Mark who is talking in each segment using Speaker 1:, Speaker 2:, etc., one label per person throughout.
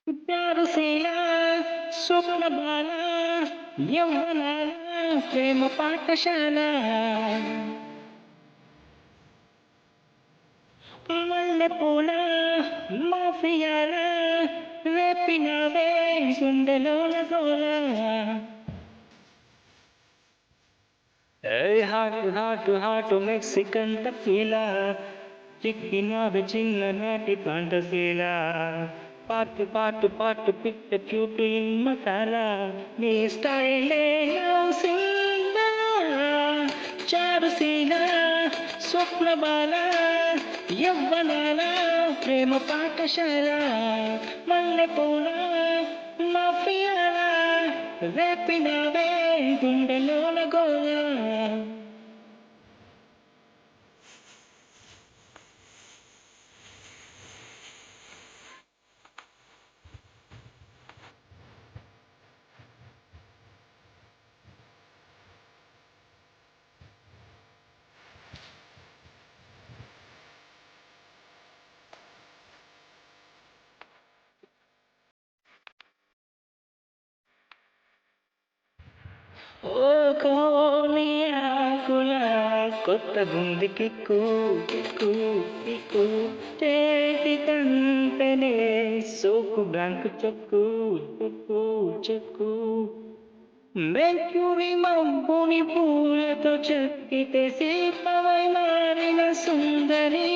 Speaker 1: ప్యారుసేన స్వప్నబాల యవ్వనాల ప్రేమ పాఠశాల మల్లెపూల మాఫియాల రేపినవే గుండెలోన గోల ఏ హాటు మెక్సికన్ టకీలా చిక్కినవే చిన్ననాటి పంటసీలా పాటు పిట్ట క్యూట్ మసాల నీ స్టైలే చారుసీన స్వప్నబాల యవ్వనాల ప్రేమ పాఠశాల మల్లెపూల మాఫియాల రేపినవే గుండెలోన గోల ఓ కోని ఆకుల కొత్త గుంది కిక్కు కిక్కు కిక్కు చేతి కంటనే సోకు బ్లాంకు చెక్కు చెక్కు చెక్కు మెర్క్యూరీ మబ్బుని పూలతో చెక్కితే శిల్పమై మారిన సుందరి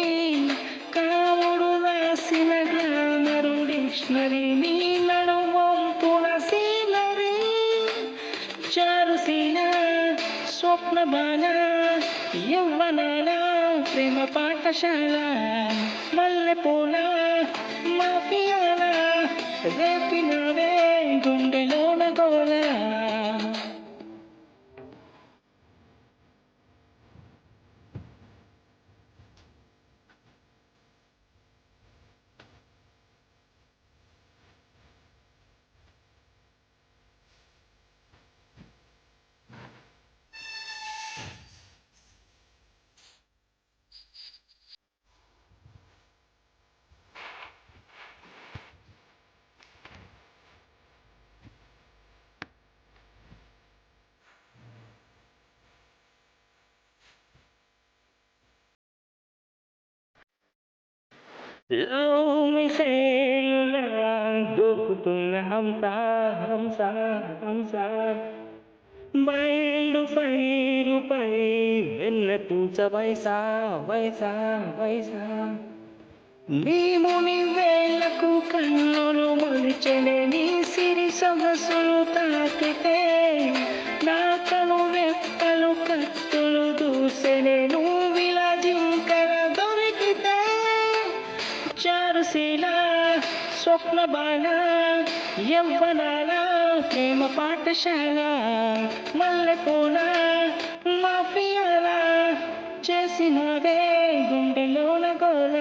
Speaker 1: కాముడు రాసిన గ్లామరు డిక్షనరీ నీ నడుమొంపున సీనరీ చారుసీన స్వప్నబాల యవ్వనాల ప్రేమ పాఠశాల మల్లెపూల మాఫియాల రేపినవే గుండెలోన గోల దూకుతున్న హంస బయలుపై వెన్న పూచ వైసా భీముని వేలకు కన్నులు మొలిచెనే నీ సిరి సొగసులు తాకితే నా కను రెప్పలు కత్తులు దూసెనే నువ్విలా జింకర దొరికితే చారుశీల స్వప్నబాల యవ్వనాల ప్రేమ పాఠశాల మల్లెపూల మాఫియాల చేసినవే గుండెలోన గోల